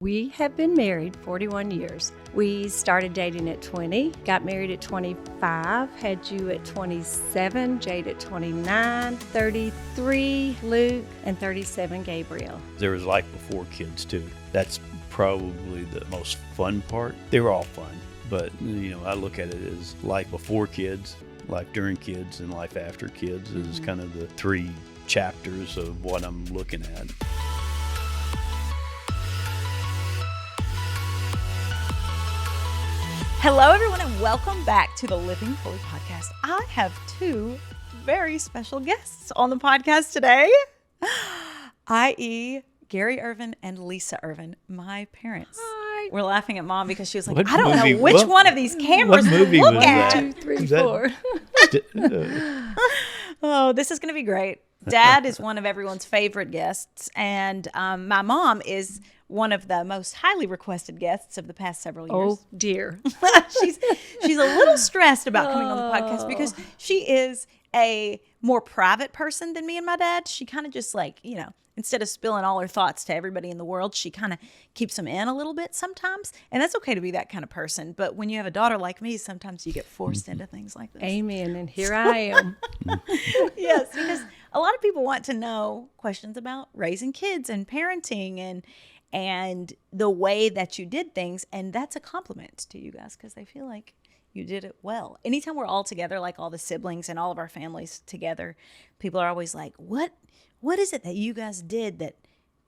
We have been married 41 years. We started dating at 20, got married at 25, had you at 27, Jade at 29, 33, Luke, and 37, Gabriel. There was life before kids too. That's probably the most fun part. They were all fun, but I look at it as life before kids, life during kids, and life after kids is kind of the three chapters of what I'm looking at. Hello, everyone, and welcome back to the Living Fully podcast. I have two very special guests on the podcast today, i.e. Gary Ervin and Lisa Ervin, my parents. Hi. We're laughing at Mom because she was like, What I don't movie- know which what- one of these cameras what to movie look was at. that? 2, 3, Is that- 4. Oh, this is going to be great. Dad is one of everyone's favorite guests, and my mom is one of the most highly requested guests of the past several years. Oh, dear. she's a little stressed about coming on the podcast because she is a more private person than me and my dad. She kind of just instead of spilling all her thoughts to everybody in the world, she kind of keeps them in a little bit sometimes. And that's okay to be that kind of person. But when you have a daughter like me, sometimes you get forced into things like this. Amen. And here I am. Yes, because a lot of people want to know questions about raising kids and parenting and the way that you did things. And that's a compliment to you guys because they feel like you did it well. Anytime we're all together, like all the siblings and all of our families together, people are always like, what is it that you guys did that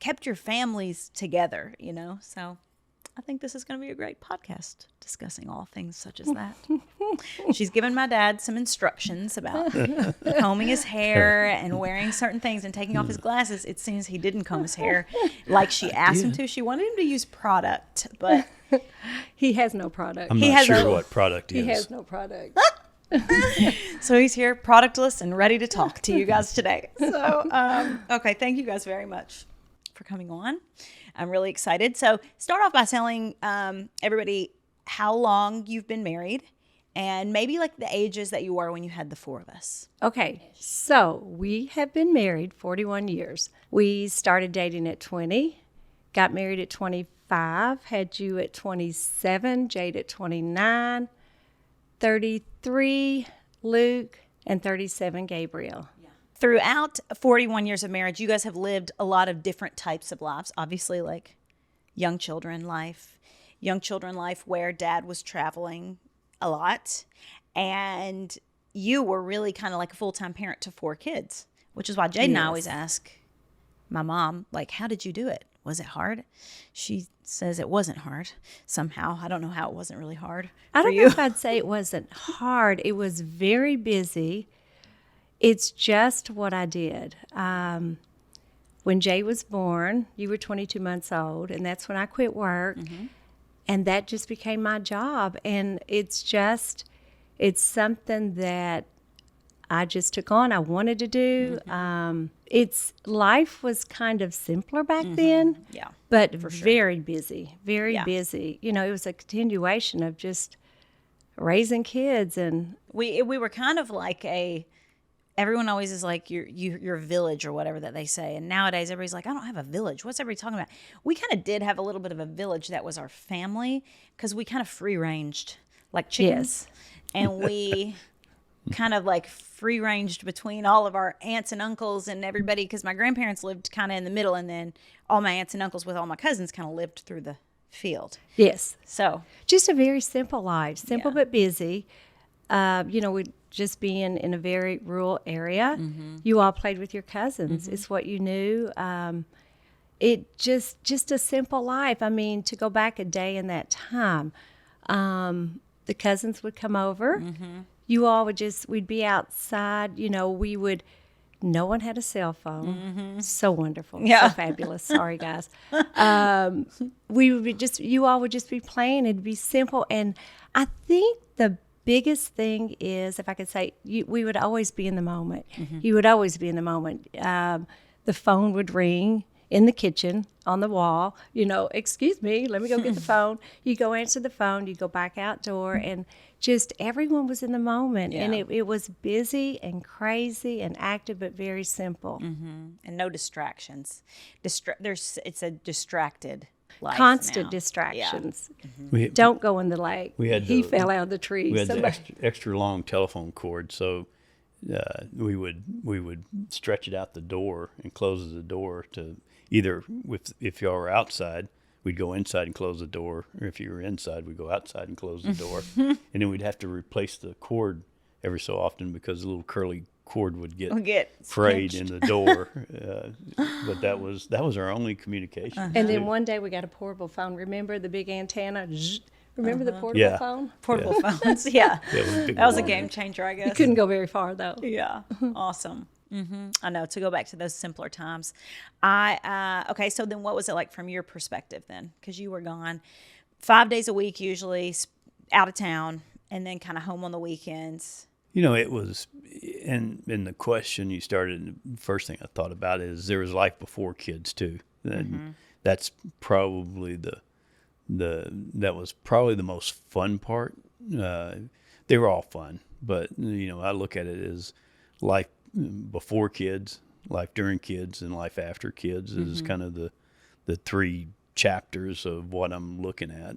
kept your families together, So I think this is going to be a great podcast discussing all things such as that. She's given my dad some instructions about combing his hair and wearing certain things and taking off his glasses. It seems he didn't comb his hair like she asked him to. She wanted him to use product, but He has no product. I'm not sure what product is. He has no product. so he's here productless and ready to talk to you guys today. So, okay. Thank you guys very much for coming on. I'm really excited. So start off by telling everybody how long you've been married and maybe like the ages that you were when you had the four of us. Okay, so we have been married 41 years. We started dating at 20, got married at 25, had you at 27, Jade at 29, 33, Luke, and 37, Gabriel. Throughout 41 years of marriage, you guys have lived a lot of different types of lives. Obviously, like young children life where dad was traveling a lot. And you were really kind of like a full-time parent to four kids, which is why Jade and I always ask my mom, like, how did you do it? Was it hard? She says it wasn't hard somehow. I don't know how it wasn't really hard I for don't you. know if I'd say it wasn't hard. It was very busy. It's just what I did. When Jay was born, you were 22 months old, and that's when I quit work. Mm-hmm. And that just became my job. And it's something that I just took on. I wanted to do. Mm-hmm. Life was kind of simpler back then. Yeah, but for sure. very busy, very busy. It was a continuation of just raising kids. And we were kind of like everyone always is like your village or whatever that they say. And nowadays everybody's like, I don't have a village. What's everybody talking about? We kind of did have a little bit of a village that was our family because we kind of free ranged like chickens. Yes. And we kind of like free ranged between all of our aunts and uncles and everybody because my grandparents lived kind of in the middle and then all my aunts and uncles with all my cousins kind of lived through the field. yes, So just a very simple life, simple Yeah. but busy. We'd just being in a very rural area. Mm-hmm. You all played with your cousins. Mm-hmm. It's what you knew. It just a simple life. I mean, to go back a day in that time, the cousins would come over. Mm-hmm. You all we'd be outside. No one had a cell phone. Mm-hmm. So wonderful. Yeah. So fabulous. Sorry, guys. You all would just be playing. It'd be simple. And I think the biggest thing is, if I could say, we would always be in the moment. Mm-hmm. You would always be in the moment. The phone would ring in the kitchen on the wall. Excuse me, let me go get the phone. You go answer the phone. You go back outdoor, and just everyone was in the moment. Yeah. And it was busy and crazy and active, but very simple. and no distractions. It's a distracted life Constant now. distractions. We, Don't go in the lake. We had he the- fell out of the tree. we had the Somebody- extra long telephone cord, so we would stretch it out the door and close the door to either if y'all were outside, we'd go inside and close the door, or if you were inside, we'd go outside and close the door, and then we'd have to replace the cord every so often because the little curly cord would get frayed in the door. But that was our only communication. And then one day we got a portable phone. Remember the big antenna? Zzz. Remember the portable Yeah. phone? Portable phones. Yeah. It was big That was a one. game changer, I guess. You couldn't go very far though. Yeah. Awesome. I know, to go back to those simpler times. Okay, so then what was it like from your perspective then? Because you were gone 5 days a week, usually out of town, and then kind of home on the weekends. It was, and the question you started, the first thing I thought about is there was life before kids too. And that's probably that was probably the most fun part. They were all fun, but I look at it as life before kids, life during kids, and life after kids is kind of the three chapters of what I'm looking at.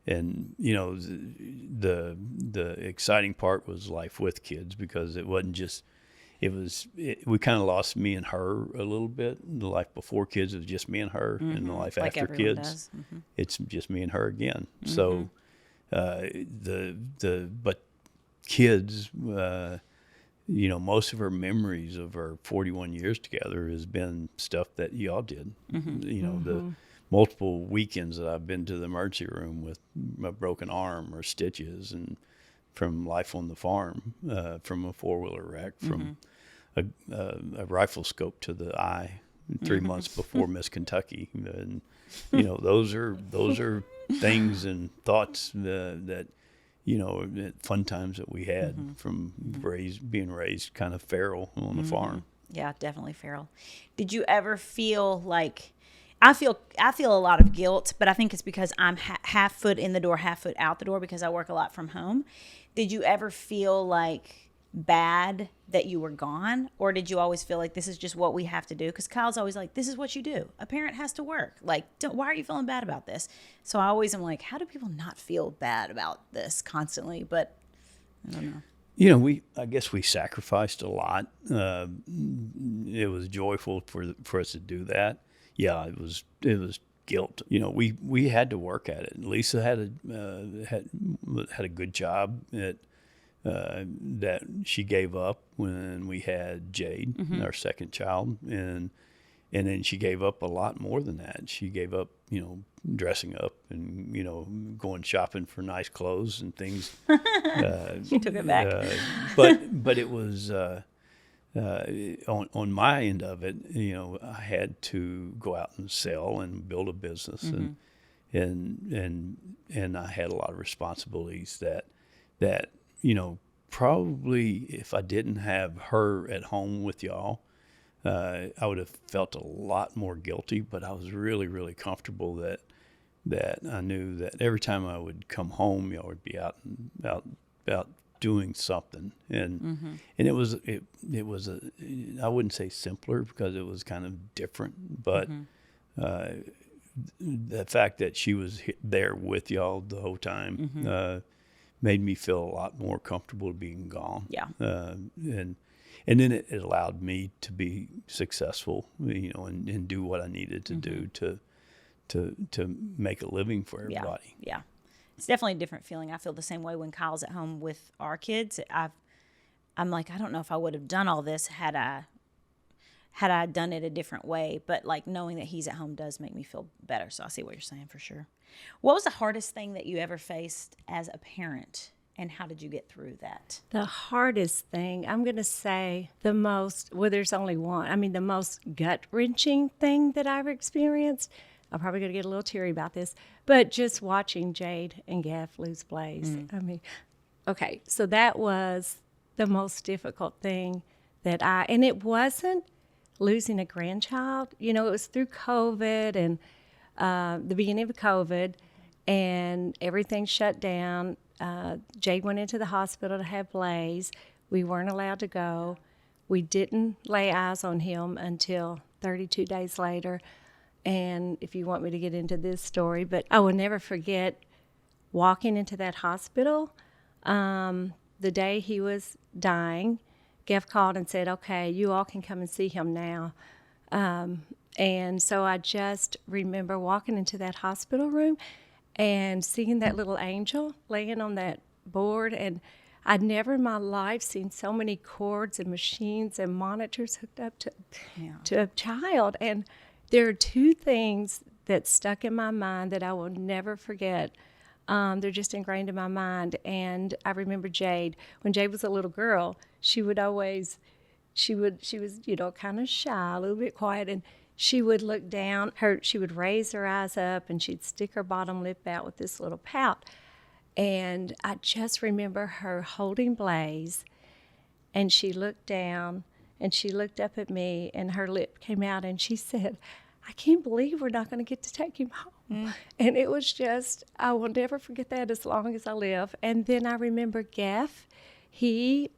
And the exciting part was life with kids, because it wasn't just, we kind of lost me and her a little bit. The life before kids was just me and her, and the life Like after everyone kids, does. it's just me and her again. So, but kids, most of our memories of our 41 years together has been stuff that y'all did. The multiple weekends that I've been to the emergency room with a broken arm or stitches, and from life on the farm, from a four-wheeler wreck, from a rifle scope to the eye 3 months before Miss Kentucky. And, those are things and thoughts that fun times that we had from being raised kind of feral on the farm. Yeah, definitely feral. Did you ever feel like, I feel a lot of guilt, but I think it's because I'm half foot in the door, half foot out the door, because I work a lot from home. Did you ever feel like bad that you were gone, or did you always feel like this is just what we have to do? Because Kyle's always like, this is what you do. A parent has to work. Like, why are you feeling bad about this? So I always am like, how do people not feel bad about this constantly? But I don't know. I guess we sacrificed a lot. It was joyful for us to do that. Yeah, it was guilt. We had to work at it. Lisa had a good job that she gave up when we had Jade, our second child, and then she gave up a lot more than that. She gave up, dressing up and going shopping for nice clothes and things. You took it back. But it was on my end of it. I had to go out and sell and build a business, and I had a lot of responsibilities that probably if I didn't have her at home with y'all, I would have felt a lot more guilty. But I was really, really comfortable that I knew that every time I would come home, y'all would be out doing something, and it was I wouldn't say simpler, because it was kind of different, but the fact that she was there with y'all the whole time made me feel a lot more comfortable being gone. Yeah. And then it allowed me to be successful, and do what I needed to do to make a living for everybody. Yeah. It's definitely a different feeling. I feel the same way when Kyle's at home with our kids. I'm like, I don't know if I would have done all this had I done it a different way. But like knowing that he's at home does make me feel better. So I see what you're saying for sure. What was the hardest thing that you ever faced as a parent, and how did you get through that? The hardest thing, I'm going to say there's only one. The most gut-wrenching thing that I've experienced, I'm probably going to get a little teary about this, but just watching Jade and Gav lose Blaze. Okay, so that was the most difficult thing and it wasn't losing a grandchild. It was through COVID and the beginning of COVID, and everything shut down. Jade went into the hospital to have Blaze. We weren't allowed to go. We didn't lay eyes on him until 32 days later. and if you want me to get into this story, but I will never forget walking into that hospital the day he was dying. Jeff called and said, okay, you all can come and see him now. And so I just remember walking into that hospital room and seeing that little angel laying on that board. And I'd never in my life seen so many cords and machines and monitors hooked up to a child. And there are two things that stuck in my mind that I will never forget. They're just ingrained in my mind. And I remember Jade. When Jade was a little girl, she was, kind of shy, a little bit quiet, and she would look down, she would raise her eyes up, and she'd stick her bottom lip out with this little pout. And I just remember her holding Blaze, and she looked down, and she looked up at me, and her lip came out, and she said, I can't believe we're not going to get to take him home. And it was just, I will never forget that as long as I live. And then I remember Gaff, he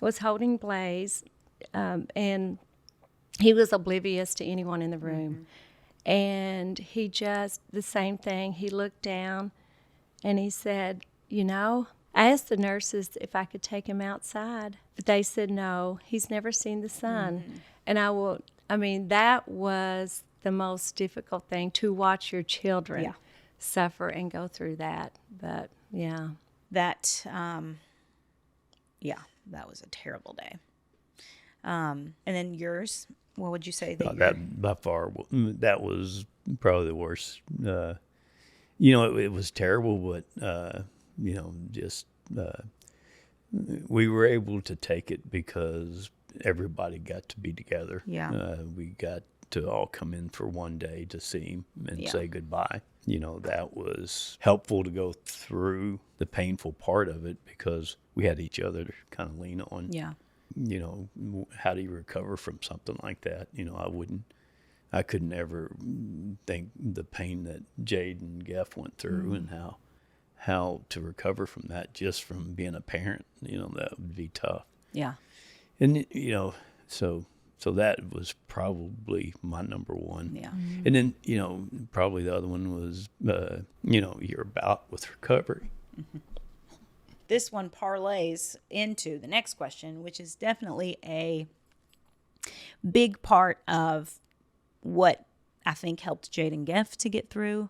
was holding Blaze, and he was oblivious to anyone in the room. And he just, the same thing, he looked down and he said, I asked the nurses if I could take him outside, but they said no, he's never seen the sun. And that was the most difficult thing, to watch your children suffer and go through that. But That, that was a terrible day. And then yours, what would you say? That by far, that was probably the worst. It was terrible, but we were able to take it because everybody got to be together. We got to all come in for one day to see him and say goodbye. That was helpful to go through the painful part of it because we had each other to kind of lean on. How do you recover from something like that? I could never think the pain that Jade and Geff went through and how to recover from that just from being a parent, that would be tough. And, so that was probably my number one. And then, probably the other one was, your bout with recovery. This one parlays into the next question, which is definitely a big part of what I think helped Jade and Geff to get through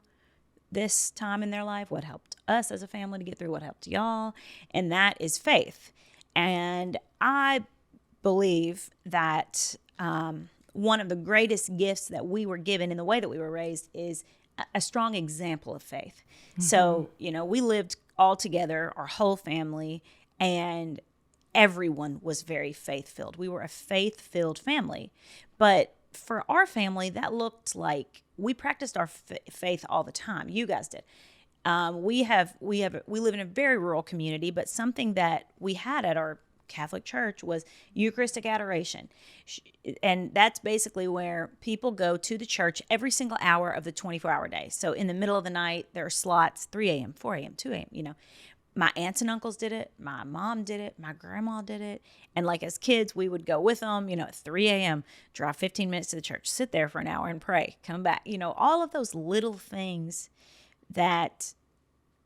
this time in their life, what helped us as a family to get through, what helped y'all, and that is faith. And I believe that one of the greatest gifts that we were given in the way that we were raised is a strong example of faith. So, we lived all together, our whole family, and everyone was very faith-filled. We were a faith-filled family. But for our family, that looked like we practiced our faith all the time. You guys did. We live in a very rural community, but something that we had at our Catholic church was Eucharistic adoration. And that's basically where people go to the church every single hour of the 24-hour day. So in the middle of the night, there are slots, 3 a.m., 4 a.m., 2 a.m., My aunts and uncles did it. My mom did it. My grandma did it. And like as kids, we would go with them, at 3 a.m., drive 15 minutes to the church, sit there for an hour and pray, come back. All of those little things that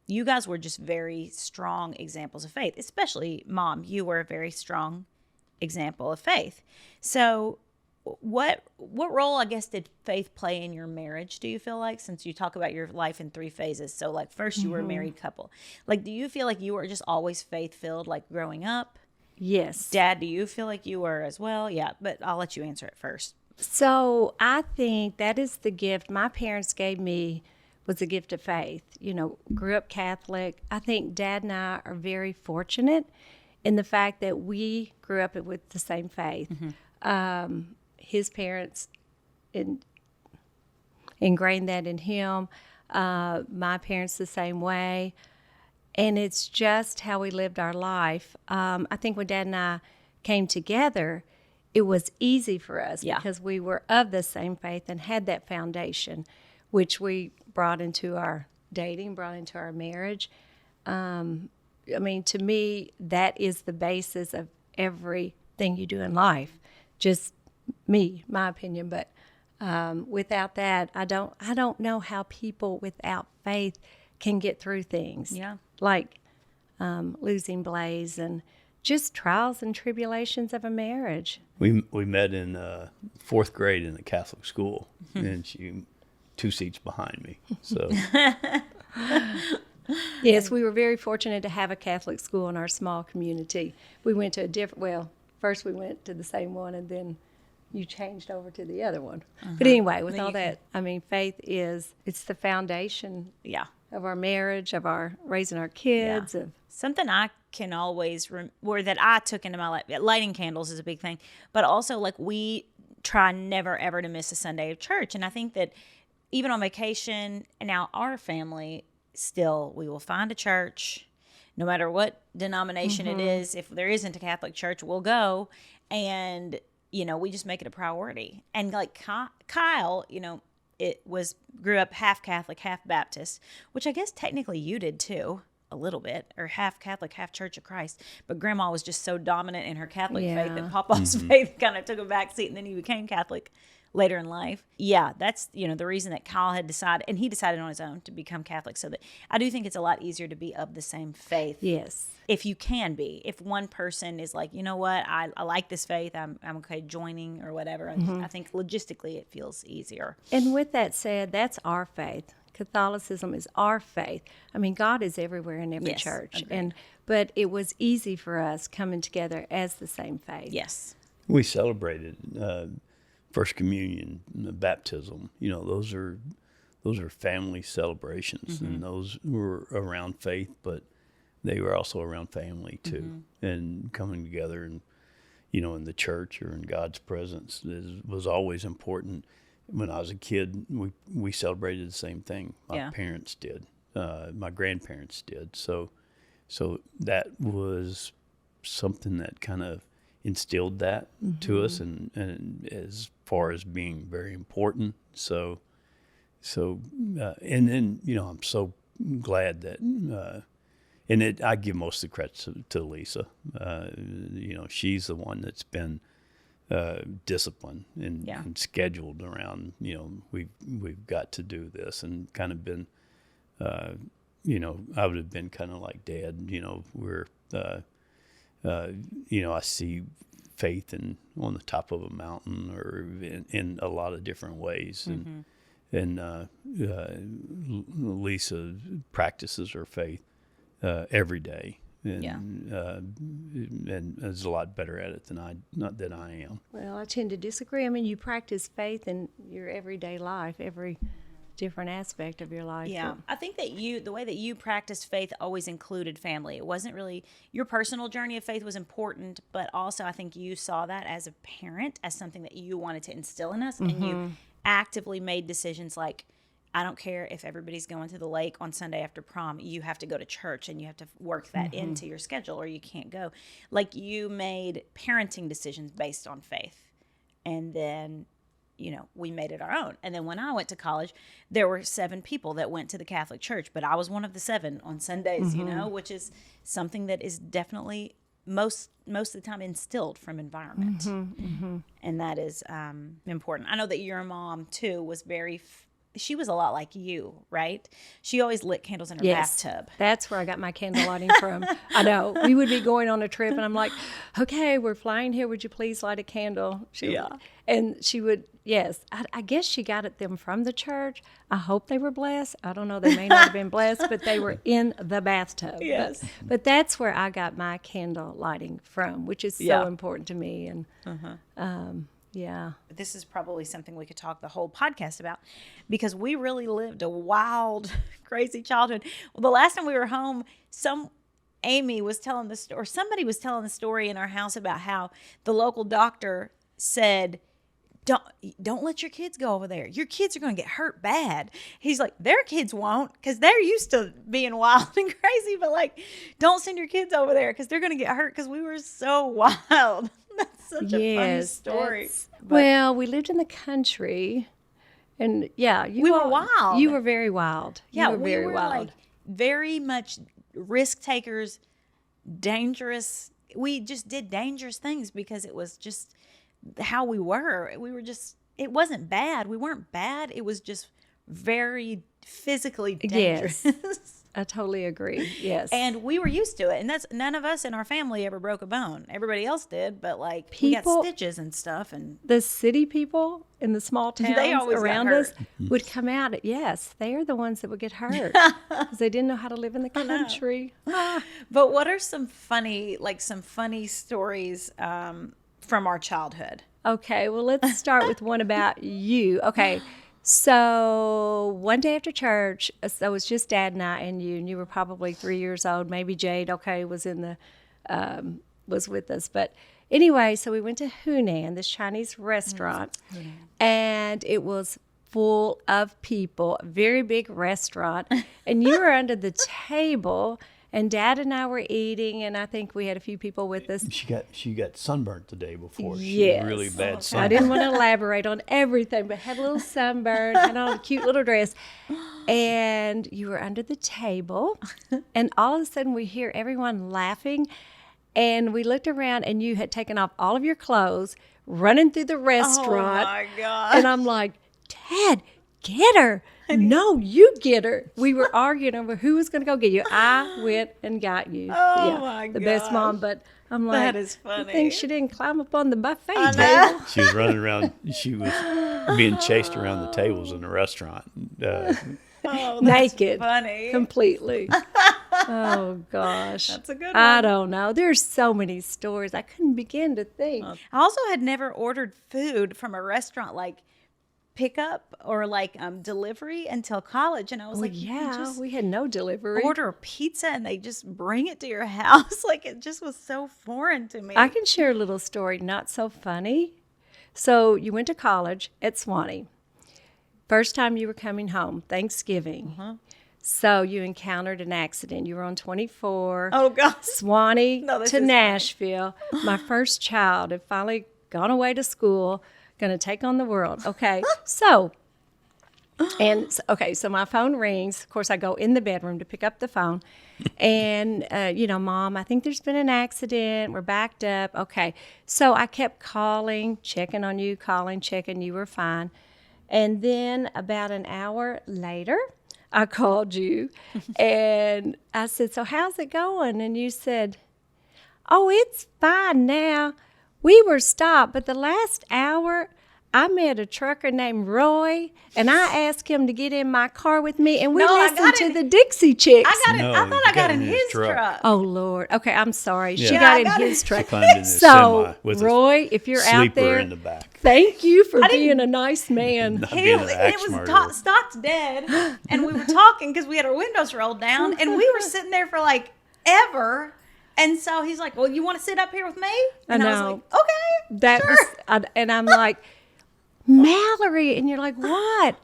you guys were just very strong examples of faith, especially Mom. You were a very strong example of faith. So what role, I guess, did faith play in your marriage, do you feel like, since you talk about your life in 3 phases? So like first you were a married couple. Like, do you feel like you were just always faith-filled, like growing up? Yes. Dad, do you feel like you were as well? Yeah, but I'll let you answer it first. So I think that is the gift my parents gave me, was a gift of faith. Grew up Catholic. I think Dad and I are very fortunate in the fact that we grew up with the same faith. His parents ingrained that in him. My parents the same way. And it's just how we lived our life. I think when Dad and I came together, it was easy for us because we were of the same faith and had that foundation, which we brought into our dating, brought into our marriage. To me, that is the basis of everything you do in life. Just my opinion, but Without that, I don't know how people without faith can get through things. Yeah. Like losing Blaze and just trials and tribulations of a marriage. We met in fourth grade in a Catholic school, and she 2 seats behind me. So Yes, we were very fortunate to have a Catholic school in our small community. We went to first we went to the same one, and then you changed over to the other one. But anyway, with all that, I mean, faith it's the foundation Yeah. of our marriage, of our raising our kids. Of Something I can always or that I took into my life, lighting candles is a big thing, but also like we try never ever to miss a Sunday of church. And I think that even on vacation, and now our family, still we will find a church, no matter what denomination it is. If there isn't a Catholic church, we'll go, and we just make it a priority. And like Kyle, grew up half Catholic, half Baptist, which I guess technically you did too, a little bit, or half Catholic, half Church of Christ. But Grandma was just so dominant in her Catholic faith that Papa's faith kind of took a back seat, and then he became Catholic later in life. Yeah, that's, the reason that Kyle had decided, and he decided on his own to become Catholic, so that I do think it's a lot easier to be of the same faith. yes. If you can be. If one person is like, you know what, I like this faith, I'm okay joining or whatever, I think logistically it feels easier. And with that said, that's our faith. Catholicism is our faith. I mean, God is everywhere in every Yes, church. agreed. But it was easy for us coming together as the same faith. Yes. we celebrated First Communion, baptism. Those are family celebrations, and those were around faith, but they were also around family too, and coming together and in the church or in God's presence was always important. When I was a kid, we celebrated the same thing. My parents did, my grandparents did. So that was something that kind of instilled that to us, and as far as being very important. And then I'm so glad that. I give most of the credit to Lisa. She's the one that's been disciplined and scheduled around. We've got to do this, and kind of been. I would have been kind of like Dad. We're. I see faith on the top of a mountain, or in a lot of different ways, and Lisa practices her faith every day, and is a lot better at it than I am. Well, I tend to disagree. I mean, you practice faith in your everyday life, every different aspect of your life. Yeah, I think that the way that you practiced faith always included family. It wasn't really, your personal journey of faith was important, but also I think you saw that as a parent as something that you wanted to instill in us, and you actively made decisions like, I don't care if everybody's going to the lake on Sunday after prom, you have to go to church, and you have to work that into your schedule or you can't go. Like, you made parenting decisions based on faith, and then we made it our own. And then when I went to college, there were 7 people that went to the Catholic Church, but I was one of the 7 on Sundays, which is something that is definitely most of the time instilled from environment. And that is important. I know that your mom too was she was a lot like you, right? She always lit candles in her bathtub. That's where I got my candle lighting from. I know. We would be going on a trip, and I'm like, okay, we're flying here. Would you please light a candle? And she would, yes. I guess she got them from the church. I hope they were blessed. I don't know. They may not have been blessed, but they were in the bathtub. Yes. But that's where I got my candle lighting from, which is so important to me. And yeah. This is probably something we could talk the whole podcast about, because we really lived a wild, crazy childhood. Well, the last time we were home, Amy was telling the story, or somebody was telling the story in our house about how the local doctor said, don't let your kids go over there. Your kids are going to get hurt bad. He's like, their kids won't, because they're used to being wild and crazy, but like, don't send your kids over there because they're going to get hurt, because we were so wild. That's such a funny story. Well, we lived in the country, and we were wild. You were very wild. Yeah, we were wild. Like very much risk takers, dangerous. We just did dangerous things because it was just how we were. We were just it wasn't bad. We weren't bad. It was just very physically dangerous. Yes. I totally agree. Yes. And we were used to it. And that's none of us in our family ever broke a bone. Everybody else did, but like we got stitches and stuff. And the city people in the small towns always around got us would come out. Yes, they are the ones that would get hurt because they didn't know how to live in the country. But what are some funny stories from our childhood? Okay, well, let's start with one about you. Okay, so one day after church, so it was just Dad and you were probably 3 years old. Maybe Jade, was was with us. But anyway, so we went to Hunan, this Chinese restaurant, and it was full of people, very big restaurant, and you were under the table. And Dad and I were eating, and I think we had a few people with us. She got sunburnt the day before. She Yes. had really bad sunburn. I didn't want to elaborate on everything, but had a little sunburn, had on a cute little dress. And you were under the table, and all of a sudden we hear everyone laughing. And we looked around, and you had taken off all of your clothes, running through the restaurant. Oh, my God. And I'm like, Dad, get her. No, you get her. We were arguing over who was going to go get you. I went and got you. Oh, my The best mom, but I'm like, That is funny. I think she didn't climb up on the buffet I table. know. She was running around. She was being chased around the tables in the restaurant. Oh, that's Naked. funny. Completely. Oh, gosh. That's a good I one. don't know. There's so many stories. I couldn't begin to think. I also had never ordered food from a restaurant like pickup or like delivery until college, and I was Well, like, you yeah, just we had no delivery. order a pizza and they just bring it to your house. Like it just was so foreign to me. I can share a little story, not so funny. So you went to college at Swanee. First time you were coming home, Thanksgiving. So you encountered an accident. You were on 24. Oh gosh. Swanee No, this to is funny. Nashville. My first child had finally gone away to school, going to take on the world. Okay, so my phone rings. Of course, I go in the bedroom to pick up the phone. And, Mom, I think there's been an accident. We're backed up. Okay, so I kept calling, checking on you, checking. You were fine. And then about an hour later, I called you and I said, so how's it going? And you said, oh, it's fine now. We were stopped, but the last hour I met a trucker named Roy, and I asked him to get in my car with me, and we No, I listened got to in- the Dixie Chicks. I got it. No, I thought you I got in his truck. truck. Oh, Lord. Okay, I'm sorry. She Yeah. got I in got his it. truck. She climbed in the So, semi with Roy, if a you're out sleeper there, in the back. thank you for I didn't- being a nice man. Not He, being an it axe was murderer. stocked dead, and we were talking because we had our windows rolled down, and we were sitting there for like ever. And so he's like, "Well, you want to sit up here with me?" And I was know. like, "Okay, That sure." was, and I'm like, Mallory, and you're like, what?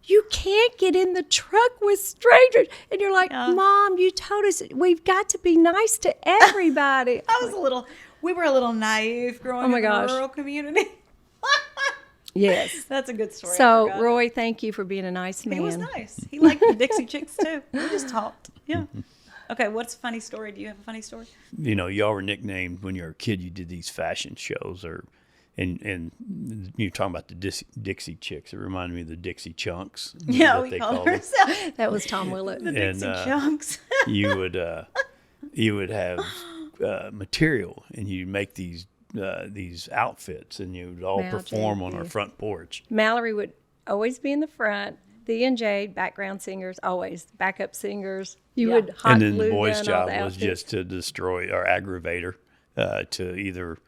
You can't get in the truck with strangers. And you're like, Mom, you told us we've got to be nice to everybody. We were a little naive growing Oh my up in gosh. a rural community. Yes. That's a good story. I So, forgot. Roy, thank you for being a nice man. He was nice. He liked the Dixie Chicks too. We just talked. Yeah. Okay, what's a funny story? Do you have a funny story? Y'all were nicknamed when you were a kid. You did these fashion shows, and you're talking about the Dixie Chicks. It reminded me of the Dixie Chunks. Yeah, that we they called called them. ourselves That was Tom Willett. the Dixie And, Chunks. You would have material, and you'd make these outfits, and you would all Mal, perform Jade, on our yes. front porch. Mallory would always be in the front. Thea and Jade, background singers, always backup singers. You Yeah. would hot And then glue the boys' gun all job the was outfits. just to destroy or aggravate her, to either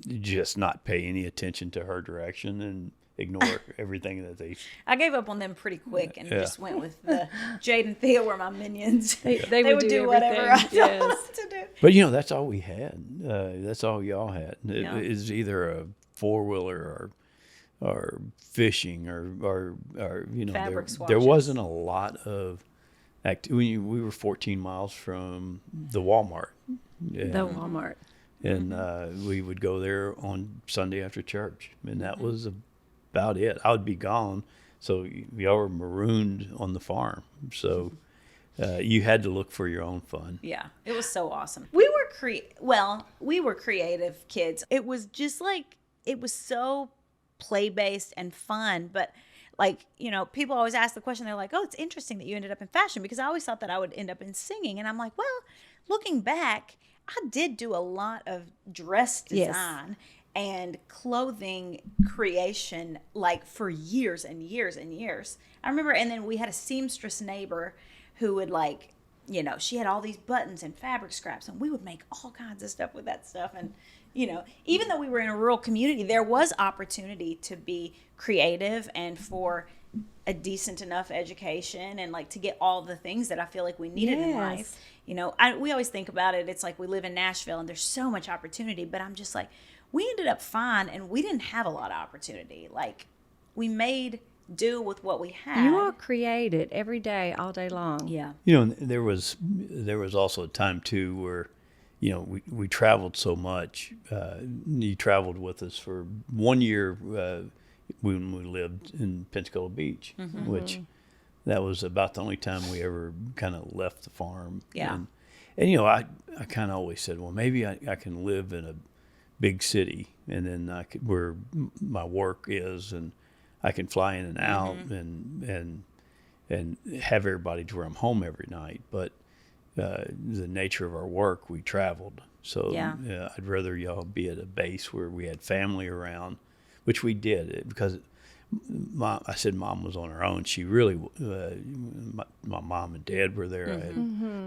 just not pay any attention to her direction and ignore everything that they. I gave up on them pretty quick and Yeah. just went with the Jade and Thea were my minions. They would do whatever I everything, told yes. them to do. But that's all we had. That's all y'all had. It Yeah. is either a 4-wheeler or fishing or Fabric there swatches. wasn't a lot of we were 14 miles from the Walmart. And, The Walmart. and we would go there on Sunday after church, and that was about it. I would be gone, so y'all were marooned on the farm. So you had to look for your own fun. Yeah, it was so awesome. We were creative kids. It was just like, it was so play-based and fun. But like, you know, people always ask the question, they're like, oh, it's interesting that you ended up in fashion, because I always thought that I would end up in singing. And I'm like, well, looking back, I did do a lot of dress design and clothing creation, like for years and years and years. I remember, and then we had a seamstress neighbor who would like, you know, she had all these buttons and fabric scraps, and we would make all kinds of stuff with that stuff. And, you know, even though we were in a rural community, there was opportunity to be creative and for a decent enough education and like to get all the things that I feel like we needed in life. You know, we always think about it. It's like we live in Nashville and there's so much opportunity, but I'm just like, we ended up fine and we didn't have a lot of opportunity. Like we made do with what we had. You all created every day, all day long. Yeah. You know, there was also a time too where, you know, we traveled so much. You traveled with us for 1 year when we lived in Pensacola Beach, which that was about the only time we ever kind of left the farm. Yeah. And you know, I kind of always said, well, maybe I can live in a big city, and then I could, where my work is, and I can fly in and out and have everybody to where I'm home every night. But the nature of our work, we traveled. So I'd rather y'all be at a base where we had family around, which we did, because I said Mom was on her own. She really, my mom and dad were there. I had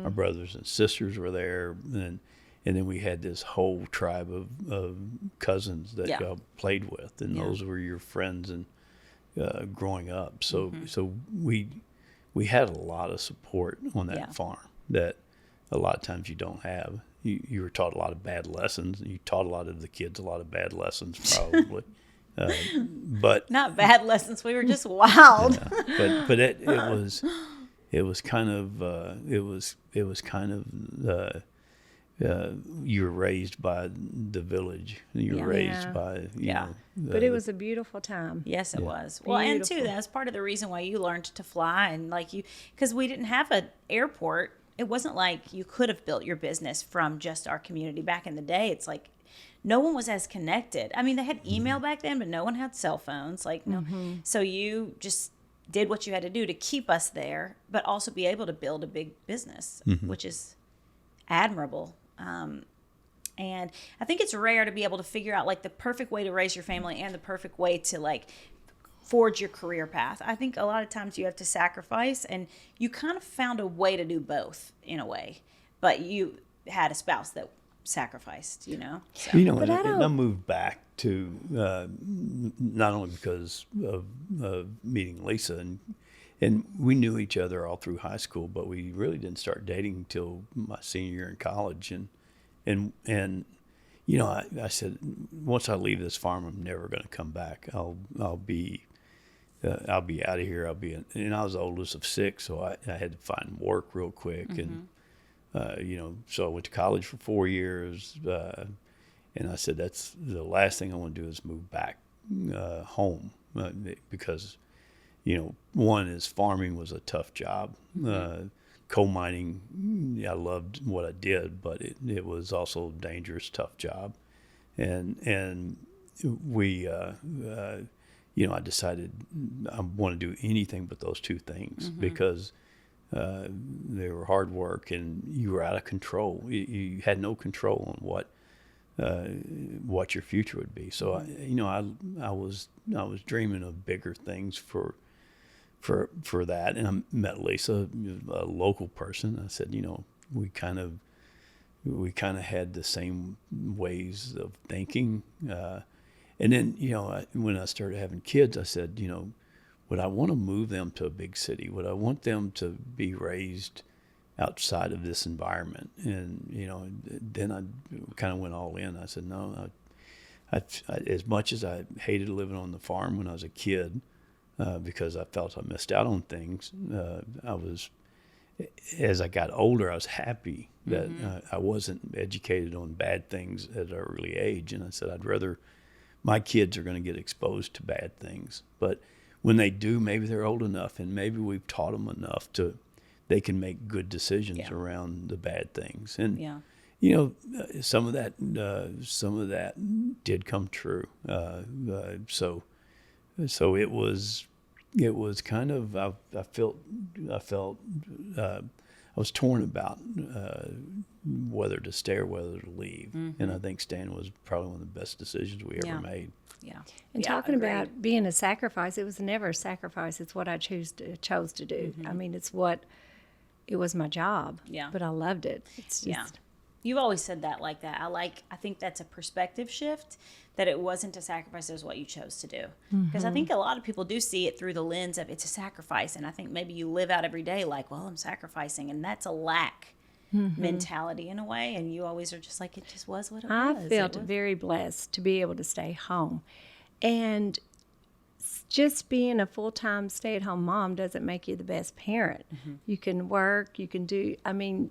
my brothers and sisters were there, and then we had this whole tribe of cousins that y'all played with, and those were your friends and growing up. So so we had a lot of support on that farm that a lot of times you don't have. You were taught a lot of bad lessons. You taught a lot of the kids a lot of bad lessons, probably. But not bad lessons. We were just wild. But it was kind of you were raised by the village. You were raised by you know. But it was a beautiful time. Yes, it was. Well, and too, that's part of the reason why you learned to fly, and like because we didn't have an airport. It wasn't like you could have built your business from just our community back in the day. It's like no one was as connected. I mean, they had email back then, but no one had cell phones. Like no, so you just did what you had to do to keep us there, but also be able to build a big business, which is admirable. And I think it's rare to be able to figure out like the perfect way to raise your family and the perfect way to like forge your career path. I think a lot of times you have to sacrifice, and you kind of found a way to do both in a way, but you had a spouse that sacrificed, you know? So. You know, and I moved back to, not only because of meeting Lisa, and we knew each other all through high school, but we really didn't start dating until my senior year in college. And you know, I said, once I leave this farm, I'm never going to come back. I'll be out of here. And I was the oldest of six, so I had to find work real quick. And, you know, so I went to college for 4 years. And I said, that's the last thing I want to do is move back home because, you know, one is farming was a tough job. Coal mining, I loved what I did, but it was also a dangerous, tough job. And we, you know, I decided I want to do anything but those two things because they were hard work and you were out of control. You had no control on what your future would be. So, you know, I was dreaming of bigger things for that, and I met Lisa, a local person. I said, you know, we kind of had the same ways of thinking, and then, you know, when I started having kids, I said, you know, would I want to move them to a big city? Would I want them to be raised outside of this environment? And, you know, then I kind of went all in. I said, no, I as much as I hated living on the farm when I was a kid, because I felt I missed out on things. As I got older, I was happy that I wasn't educated on bad things at an early age. And I said, I'd rather my kids are going to get exposed to bad things. But when they do, maybe they're old enough and maybe we've taught them enough they can make good decisions around the bad things. And, you know, some of that did come true. So, So it was kind of, I was torn about whether to stay or whether to leave. Mm-hmm. And I think staying was probably one of the best decisions we ever made. Yeah. And talking about being a sacrifice, it was never a sacrifice. It's what I chose to do. I mean, it was my job. Yeah. But I loved it. It's just, You've always said that like that. I think that's a perspective shift, that it wasn't a sacrifice, it was what you chose to do. Because I think a lot of people do see it through the lens of it's a sacrifice. And I think maybe you live out every day like, well, I'm sacrificing. And that's a lack mentality in a way. And you always are just like, it just was what it was. I felt very blessed to be able to stay home. And just being a full-time stay-at-home mom doesn't make you the best parent. You can work, you can do, I mean,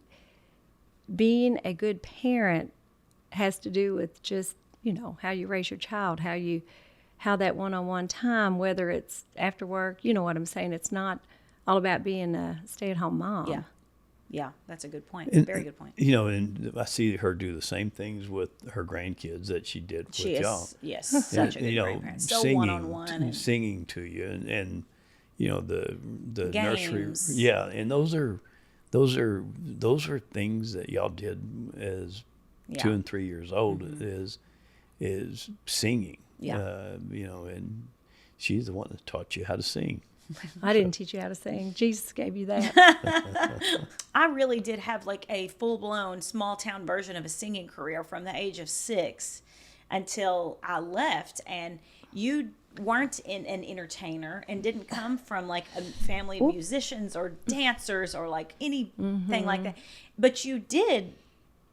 being a good parent has to do with just, how you raise your child, how that one-on-one time, whether it's after work, you know what I'm saying? It's not all about being a stay-at-home mom. Yeah. Yeah, that's a good point. And, very good point. And I see her do the same things with her grandkids that she did with y'all. Yes, such a good grandparent. So singing, one-on-one. Singing to you, and the nursery. Games. Yeah, and those are things that y'all did as 2 and 3 years old. Is singing. Yeah. And she's the one that taught you how to sing. I didn't teach you how to sing. Jesus gave you that. I really did have like a full-blown small town version of a singing career from the age of 6 until I left. And you weren't an entertainer and didn't come from like a family of musicians or dancers or like anything like that. But you did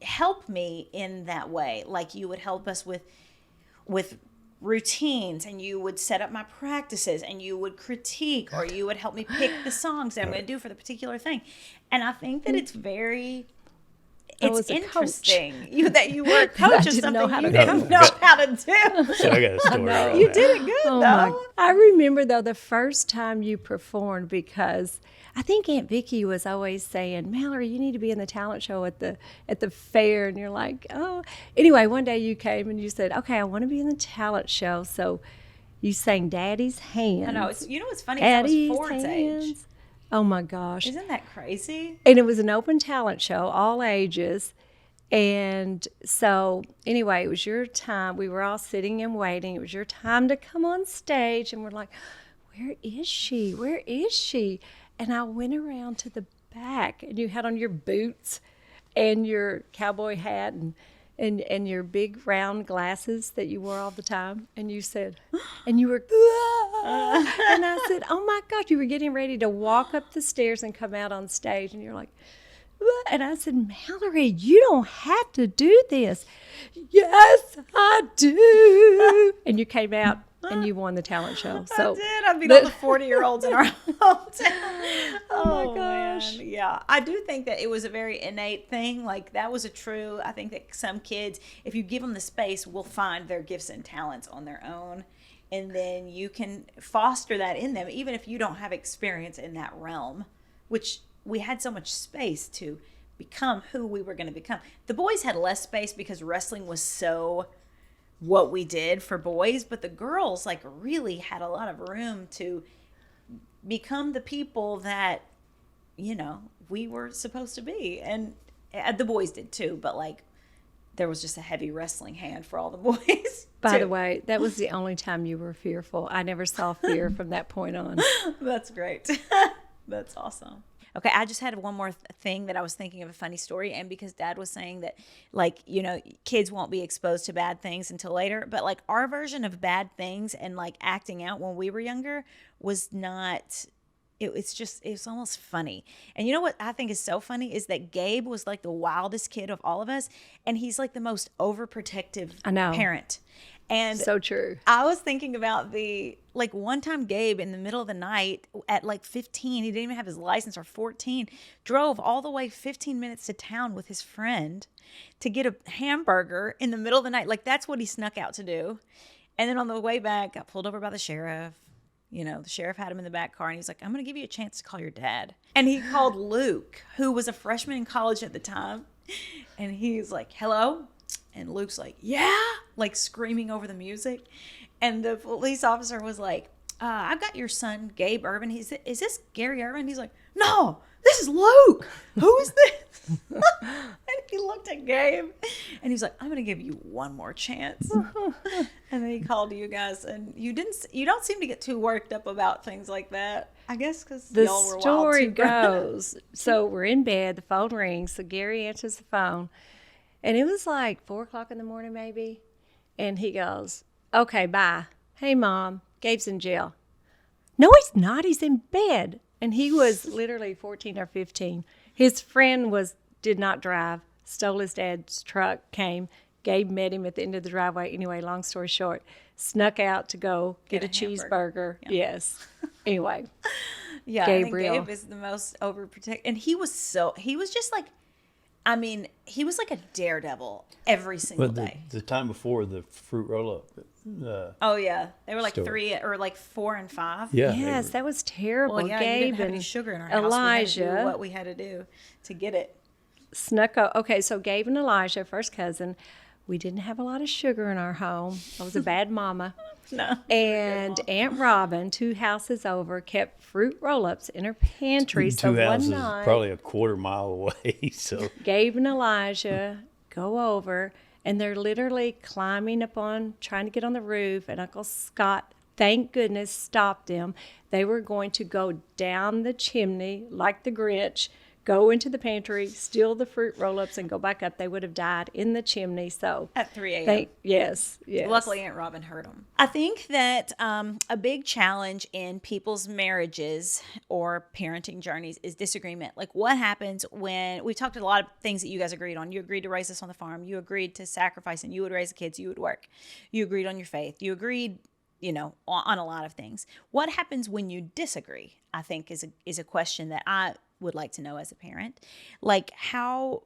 help me in that way. Like you would help us with routines, and you would set up my practices, and you would critique, or you would help me pick the songs that I'm going to do for the particular thing. And I think that it's interesting that you were a coach of something you didn't know how to do. So I got a story. You did it good, though. I remember, though, the first time you performed, because I think Aunt Vicky was always saying, Mallory, you need to be in the talent show at the fair. And you're like, oh. Anyway, one day you came and you said, okay, I want to be in the talent show. So you sang Daddy's Hands. I know. What's funny? I was Ford's age. Oh, my gosh. Isn't that crazy? And it was an open talent show, all ages. And so, anyway, it was your time. We were all sitting and waiting. It was your time to come on stage. And we're like, where is she? Where is she? And I went around to the back, and you had on your boots and your cowboy hat and your big round glasses that you wore all the time. And you said, and you were, and I said, oh my gosh, you were getting ready to walk up the stairs and come out on stage. And you're like, and I said, Mallory, you don't have to do this. Yes, I do. And you came out and you won the talent show. So I did. I beat all the 40-year-olds in our hometown. Oh my gosh. Man. Yeah. I do think that it was a very innate thing. Like that was I think that some kids, if you give them the space, will find their gifts and talents on their own. And then you can foster that in them, even if you don't have experience in that realm, which we had so much space to become who we were going to become. The boys had less space because wrestling was so what we did for boys, but the girls like really had a lot of room to become the people that, we were supposed to be. And the boys did too, but like there was just a heavy wrestling hand for all the boys. By the way, that was the only time you were fearful. I never saw fear from that point on. That's great. That's awesome. Okay, I just had one more thing that I was thinking of, a funny story. And because Dad was saying that, like, kids won't be exposed to bad things until later. But, like, our version of bad things and, like, acting out when we were younger was not... It's almost funny. And you know what I think is so funny is that Gabe was like the wildest kid of all of us. And he's like the most overprotective parent. And so true. I was thinking about one time Gabe in the middle of the night at like 15, he didn't even have his license, or 14, drove all the way 15 minutes to town with his friend to get a hamburger in the middle of the night. Like that's what he snuck out to do. And then on the way back, got pulled over by the sheriff. The sheriff had him in the back car and he's like, I'm going to give you a chance to call your dad. And he called Luke, who was a freshman in college at the time. And he's like, hello? And Luke's like, yeah, like screaming over the music. And the police officer was like, I've got your son, Gabe Ervin. Is this Gary Ervin? He's like, no, this is Luke. Who is this? And he looked at Gabe and he's like, I'm going to give you one more chance. And then he called you guys, and you don't seem to get too worked up about things like that. I guess because y'all were wild. The story too. goes, so we're in bed, the phone rings, so Gary answers the phone, and it was like 4 o'clock in the morning maybe, and he goes, okay, bye. Hey, Mom, Gabe's in jail. No, he's not. He's in bed. And he was literally 14 or 15. His friend did not drive, stole his dad's truck, came. Gabe met him at the end of the driveway. Anyway, long story short, snuck out to go get a cheeseburger. Yeah. Yes. Anyway. Yeah, Gabriel. I think Gabe is the most overprotective. And he was just like, I mean, he was like a daredevil every single day. The time before the fruit roll-up. Oh, yeah. They were like story. 3 or like 4 and 5. Yeah. Yes, that was terrible. Well, yeah, you Gabe didn't have any and sugar in our house. Elijah. We had to do what we had to do to get it. Snuck out. Okay, so Gabe and Elijah, first cousin, we didn't have a lot of sugar in our home. I was a bad mama. No. And Aunt Robin, 2 houses over, kept fruit roll-ups in her pantry. So Two houses, one night, probably a quarter mile away. So Gabe and Elijah go over, and they're literally climbing up on, trying to get on the roof, and Uncle Scott, thank goodness, stopped them. They were going to go down the chimney like the Grinch, go into the pantry, steal the fruit roll-ups, and go back up. They would have died in the chimney. So At 3 a.m. Yes. Luckily, Aunt Robin heard them. I think that a big challenge in people's marriages or parenting journeys is disagreement. Like, what happens when we talked a lot of things that you guys agreed on. You agreed to raise us on the farm. You agreed to sacrifice, and you would raise the kids. You would work. You agreed on your faith. You agreed, on a lot of things. What happens when you disagree? I think is a question that I would like to know as a parent. Like, how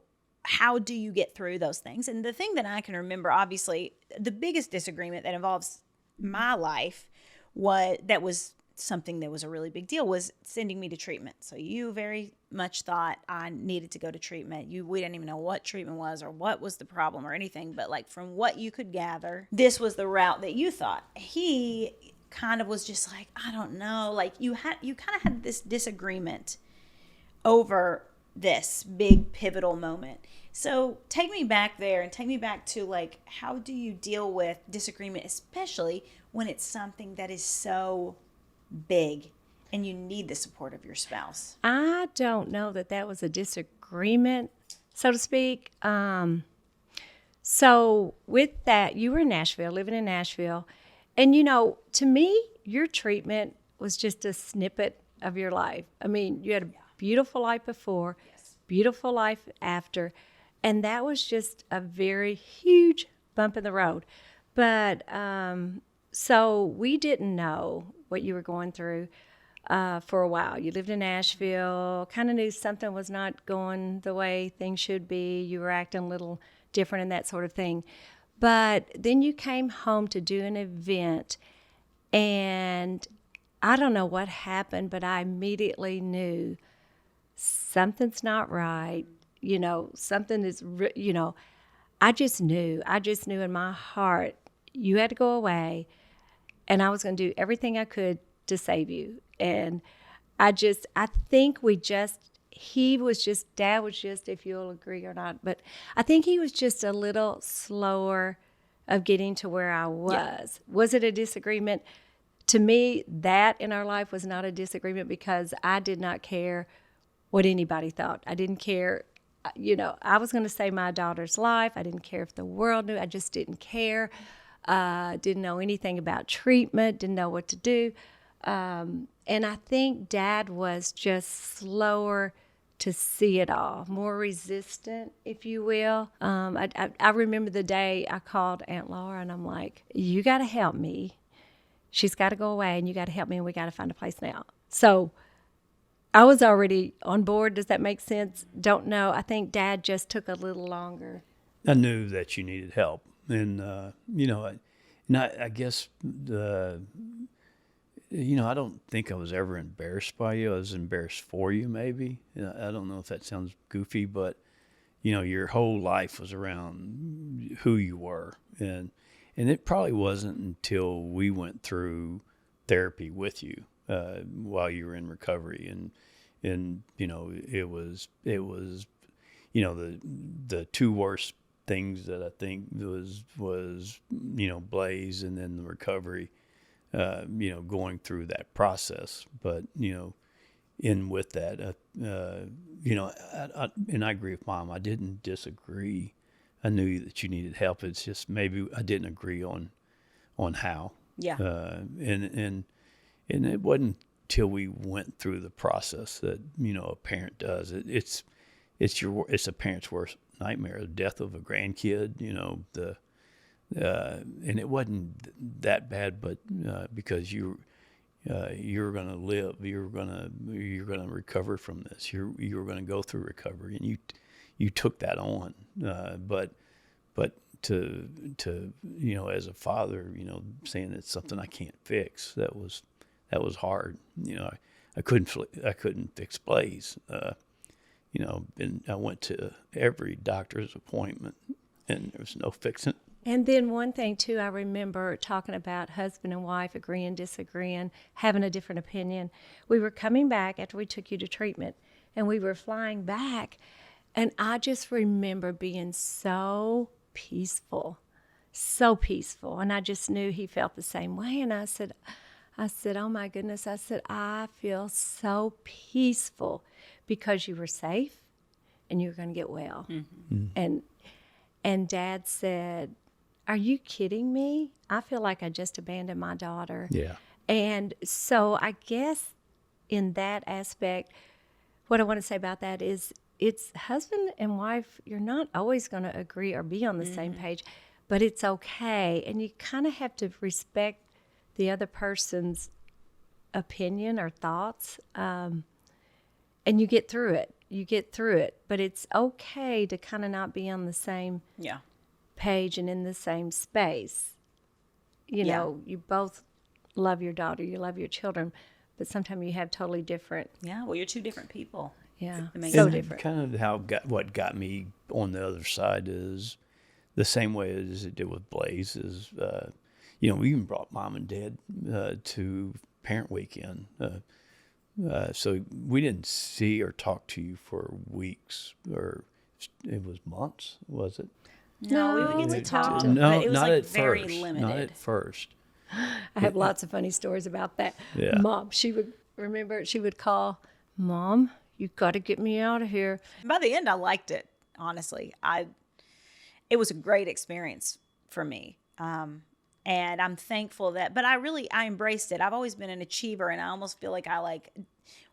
do you get through those things? And the thing that I can remember, obviously, the biggest disagreement that involves my life was something that was a really big deal, was sending me to treatment. So you very much thought I needed to go to treatment. We didn't even know what treatment was or what was the problem or anything, but like from what you could gather, this was the route that you thought. He kind of was just like, I don't know, like you kind of had this disagreement over this big pivotal moment. So take me back there and take me back to, like, how do you deal with disagreement, especially when it's something that is so big and you need the support of your spouse? I don't know that was a disagreement, so to speak. So with that, you were in Nashville, living in Nashville. And, to me, your treatment was just a snippet of your life. I mean, you had a beautiful life before, beautiful life after. And that was just a very huge bump in the road. But so we didn't know what you were going through for a while. You lived in Nashville, kind of knew something was not going the way things should be. You were acting a little different and that sort of thing. But then you came home to do an event, and I don't know what happened, but I immediately knew something's not right. Something is, I just knew in my heart you had to go away, and I was going to do everything I could to save you. And I think Dad was just, if you'll agree or not, but I think he was just a little slower of getting to where I was. Yeah. Was it a disagreement? To me, that in our life was not a disagreement because I did not care what anybody thought. I didn't care. I was going to save my daughter's life. I didn't care if the world knew. I just didn't care. Didn't know anything about treatment, didn't know what to do. And I think Dad was just slower to see it all, more resistant, if you will. I remember the day I called Aunt Laura, and I'm like, you got to help me. She's got to go away, and you got to help me, and we got to find a place now. So I was already on board. Does that make sense? Don't know. I think Dad just took a little longer. I knew that you needed help. And, I guess, I don't think I was ever embarrassed by you. I was embarrassed for you, maybe. I don't know if that sounds goofy, but, your whole life was around who you were. And it probably wasn't until we went through therapy with you while you were in recovery, and it was the two worst things that I think was Blaze and then the recovery, going through that process. But in with that, and I agree with Mom. I didn't disagree. I knew that you needed help. It's just maybe I didn't agree on how. Yeah. And it wasn't till we went through the process that a parent does. It's a parent's worst nightmare, the death of a grandkid. And it wasn't that bad, but because you're going to live, you're going to recover from this. You're going to go through recovery, and you took that on. But to as a father, saying it's something I can't fix, that was hard. I couldn't fix Blaze. And I went to every doctor's appointment, and there was no fixing. And then one thing, too, I remember talking about husband and wife agreeing, disagreeing, having a different opinion. We were coming back after we took you to treatment, and we were flying back, and I just remember being so peaceful. And I just knew he felt the same way. And I said, oh, my goodness. I said, I feel so peaceful because you were safe and you were going to get well. Mm-hmm. And Dad said, are you kidding me? I feel like I just abandoned my daughter. Yeah. And so I guess in that aspect, what I want to say about that is it's husband and wife, you're not always going to agree or be on the same page, but it's okay. And you kind of have to respect the other person's opinion or thoughts, and you get through it. But it's okay to kind of not be on the same page and in the same space. You both love your daughter, you love your children, but sometimes you have totally different. Yeah, well, you're two different people. Yeah, so different. Kind of what got me on the other side is the same way as it did with Blaze. Is we even brought Mom and Dad to Parent Weekend, so we didn't see or talk to you for weeks, or it was months, was it? No, we would get to talk to them, no, but it was not like at very first. limited. Not at first. I have lots of funny stories about that. Yeah. Mom, she would call, Mom, you've got to get me out of here. By the end, I liked it, honestly. It was a great experience for me. And I'm thankful but I embraced it. I've always been an achiever, and I almost feel like I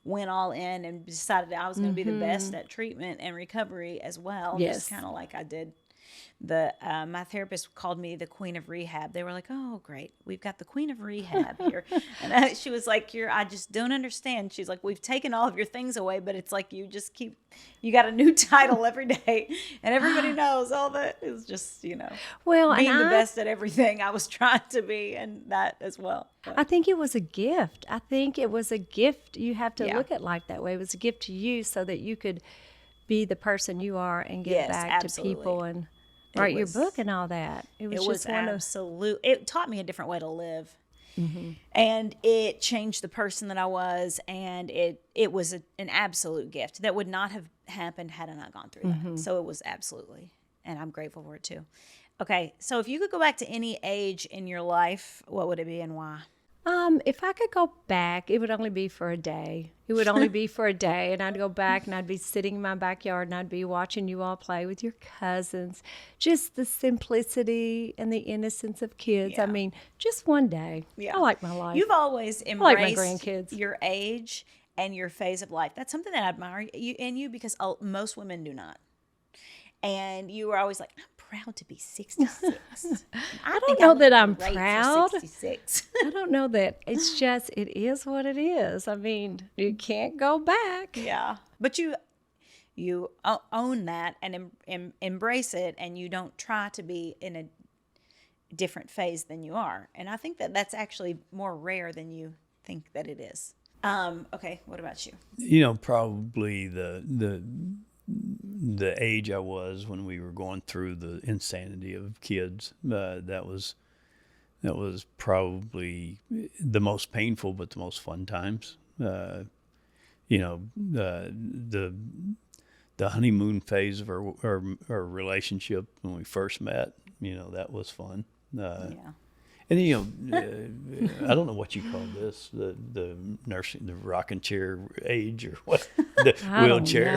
went all in and decided that I was going to be the best at treatment and recovery as well. Yes. Just kind of like I did. My therapist called me the Queen of Rehab. They were like, "Oh, great, we've got the Queen of Rehab here," and she was like, I just don't understand." She's like, "We've taken all of your things away, but it's like you got a new title every day, and everybody knows all that." It was just Well, being the best at everything I was trying to be, and that as well. But I think it was a gift. You have to look at life that way. It was a gift to you so that you could be the person you are and give back to people and write your book and all that. It was absolute. It taught me a different way to live, and it changed the person that I was. And it was an absolute gift that would not have happened had I not gone through that. So it was absolutely, and I'm grateful for it too. Okay, so if you could go back to any age in your life, what would it be and why? If I could go back, it would only be for a day. And I'd go back and I'd be sitting in my backyard and I'd be watching you all play with your cousins. Just the simplicity and the innocence of kids. Yeah. I mean, just one day. Yeah. I like my life. You've always like my embraced grandkids. your age and your phase of life. That's something that I admire in you because most women do not. And you were always like, I'm proud to be 66. I don't know that I'm great for proud. 66. I don't know that. It's just, it is what it is. I mean, you can't go back. Yeah. But you own that and embrace it, and you don't try to be in a different phase than you are. And I think that that's actually more rare than you think that it is. Okay, what about you? Probably the age I was when we were going through the insanity of kids, that was That was probably the most painful, but the most fun times. You know, the honeymoon phase of our relationship when we first met. You know, that was fun. Yeah. And you know, I don't know what you call this, the nursing, the rocking chair age or what, the wheelchair.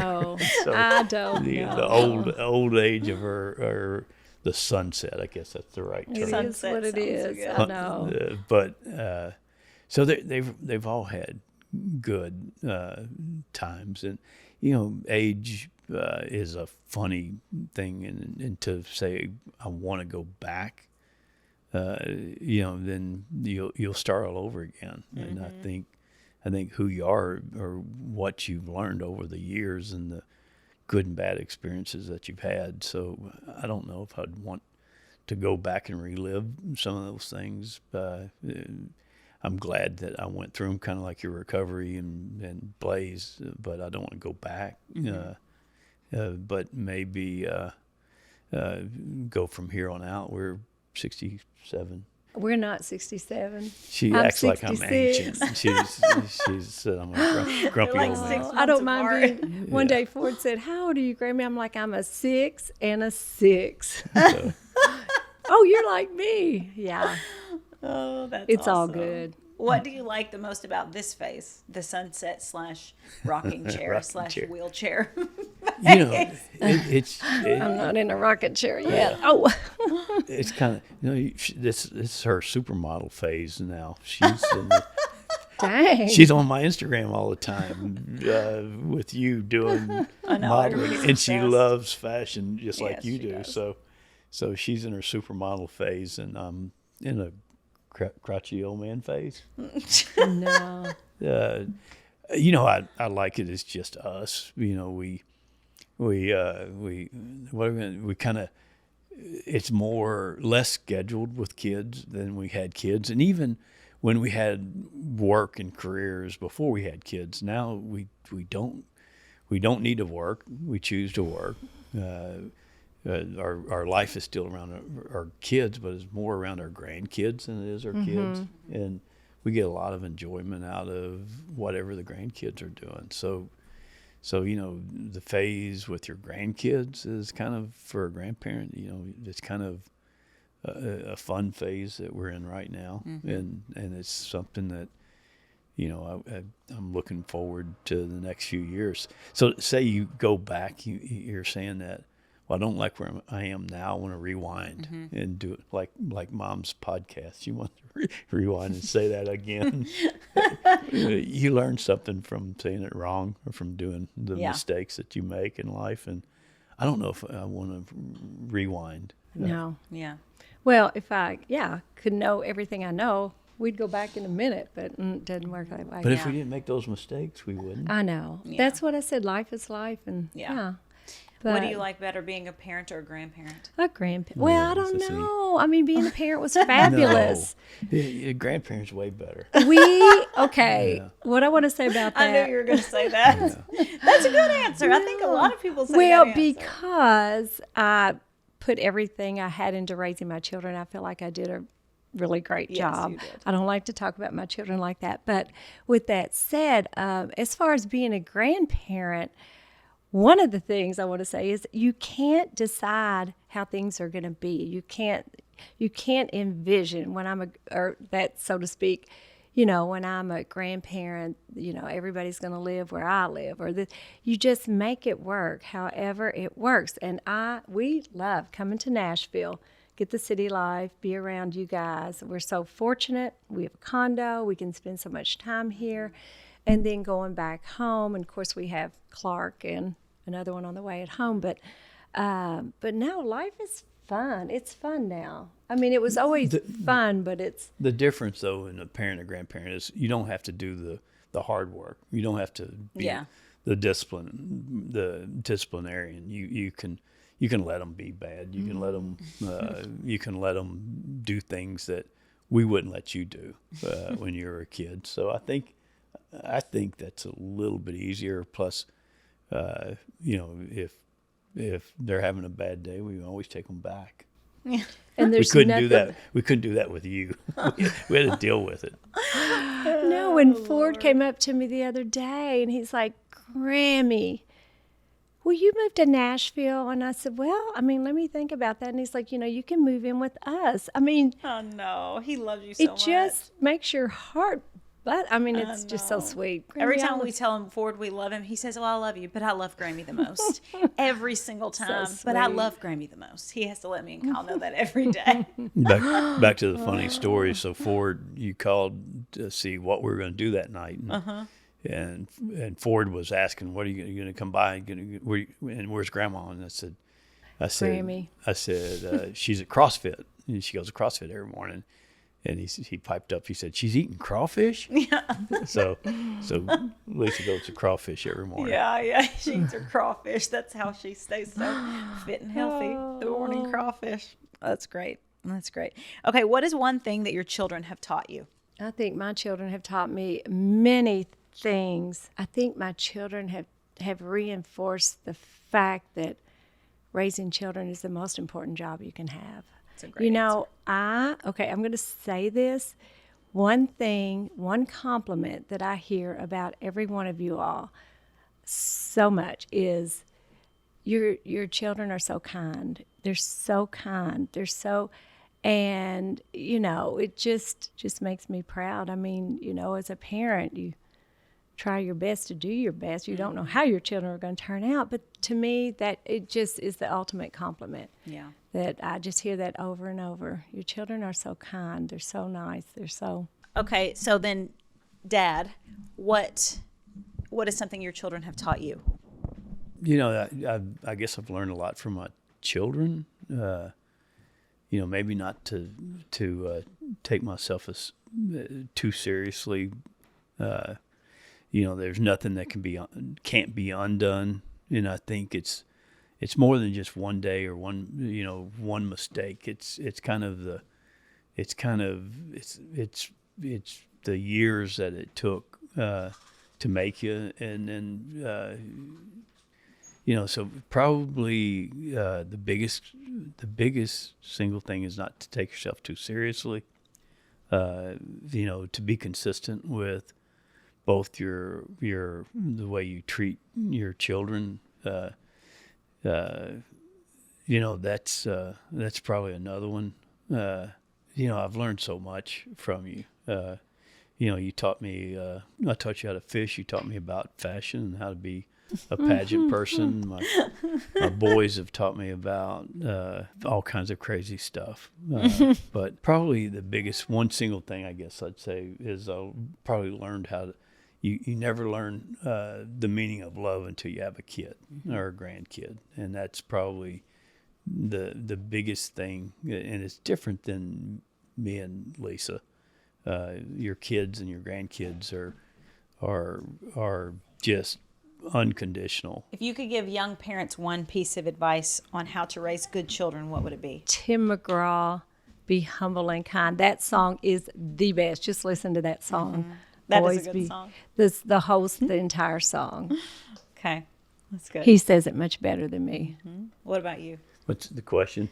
I don't know. The old age of her, the sunset. I guess that's the right term. It is what it is. I know. But so they've all had good times, and you know, age is a funny thing, and to say I want to go back. You know, then you'll start all over again. Mm-hmm. And I think who you are or what you've learned over the years and the good and bad experiences that you've had. So I don't know if I'd want to go back and relive some of those things. I'm glad that I went through them, kind of like your recovery and Blaze, but I don't want to go back. Mm-hmm. But maybe go from here on out. We're 67. We're not 67. She I'm acts 66. like I'm ancient. She's I'm a grumpy like old 6 man. months I don't apart. mind being. One day Ford said, "How old are you, Grammy?" I'm like, "I'm a 6 and a 6." So, Oh, you're like me. Yeah, Oh, that's it's all awesome. good. What do you like the most about this phase? The sunset / rocking chair Rocking / chair. wheelchair. you know, it's I'm not in a rocket chair yet. Oh, it's kind of, you know, this is her supermodel phase now. She's dang. she's on my Instagram all the time with you doing I know, modeling, everybody's and she obsessed. loves fashion just like Yes, you she do. does. So she's in her supermodel phase, and I'm in a crotchety old man phase. No. You know, I like it. It's just us. You know, we kind of, it's less scheduled with kids than we had kids, and even when we had work and careers before we had kids. Now we don't need to work. We choose to work. Our life is still around our kids, but it's more around our grandkids than it is our kids, and we get a lot of enjoyment out of whatever the grandkids are doing. So you know, the phase with your grandkids is kind of, for a grandparent, you know, it's kind of a fun phase that we're in right now, and it's something that, you know, I'm looking forward to the next few years. So say you go back, you're saying that, well, I don't like where I am now. I want to rewind and do it like Mom's podcast. You want to rewind and say that again. You learn something from saying it wrong or from doing the mistakes that you make in life. And I don't know if I want to rewind. No. Yeah. Well, if I could know everything I know, we'd go back in a minute, but it doesn't work that way. But if we didn't make those mistakes, we wouldn't. I know. Yeah. That's what I said. Life is life, and Yeah. But What do you like better, being a parent or a grandparent? a grandparent. Well, I that's don't the same. know. I mean, being a parent was fabulous. No. Yeah, grandparents way better. Okay. Yeah. What I want to say about that. I knew you were going to say that. That's a good answer. I think a lot of people say Well, that answer. because I put everything I had into raising my children, I feel like I did a really great Yes, job. you did. I don't like to talk about my children like that. But with that said, as far as being a grandparent, one of the things I want to say is you can't decide how things are going to be. You can't envision when so to speak, you know, when I'm a grandparent, you know, everybody's going to live where I live, you just make it work however it works. And we love coming to Nashville, get the city life, be around you guys. We're so fortunate. We have a condo. We can spend so much time here. And then going back home, and of course we have Clark and another one on the way at home. But no, life is fun. It's fun now. I mean, it was always fun, but it's the difference though in a parent or grandparent is you don't have to do the hard work. You don't have to be the disciplinarian. You can let them be bad. You can let them do things that we wouldn't let you do when you were a kid. So I think that's a little bit easier. Plus, you know, if they're having a bad day, we always take them back. And We there's couldn't nothing, do that. We couldn't do that with you. We had to deal with it. No, when Ford came up to me the other day and he's like, Grammy, will you move to Nashville? And I said, well, I mean, let me think about that. And he's like, you can move in with us. I mean, Oh no, he loves you so much. it just makes your heart, but I mean, it's just so know. sweet. Every Grammy, I time we love- tell him Ford we love him, he says, "Oh, I love you, but I love Grammy the most." Every single time, but I sweet. love Grammy the most. He has to let me and Kyle know that every day. Back to the funny story. So Ford, you called to see what we were going to do that night, and Ford was asking, "What are you going to come by? And where's Grandma?" And I said, Grammy. She's at CrossFit, and she goes to CrossFit every morning." And he piped up. He said, "She's eating crawfish." Yeah. So Lisa goes to crawfish every morning. Yeah, she eats her crawfish. That's how she stays so fit and healthy. The morning crawfish. That's great. That's great. Okay, what is one thing that your children have taught you? I think my children have taught me many things. I think my children have reinforced the fact that raising children is the most important job you can have. That's a great answer. I'm going to say this. One compliment that I hear about every one of you all so much is your children are so kind. They're so kind. They're so, and, it just makes me proud. I mean, as a parent, you try your best to do your best. You don't know how your children are going to turn out, but to me, that it just is the ultimate compliment. Yeah. That I just hear that over and over. Your children are so kind. They're so nice. They're so. Okay, so then, Dad, what is something your children have taught you? I guess I've learned a lot from my children. Maybe not to take myself as too seriously. There's nothing that can't be undone, and I think it's more than just one day or one mistake. It's the years that it took to make you, and then so probably the biggest single thing is not to take yourself too seriously. To be consistent with both the way you treat your children. That's probably another one. I've learned so much from you. You taught me, I taught you how to fish. You taught me about fashion and how to be a pageant person. My boys have taught me about all kinds of crazy stuff. But probably the biggest, one single thing I guess I'd say is I probably learned how to, you never learn the meaning of love until you have a kid or a grandkid. And that's probably the biggest thing. And it's different than me and Lisa. Your kids and your grandkids are just unconditional. If you could give young parents one piece of advice on how to raise good children, what would it be? Tim McGraw, Be Humble and Kind. That song is the best. Just listen to that song. Mm-hmm. That is a good song. The entire song. Okay, that's good. He says it much better than me. Mm-hmm. What about you? What's the question?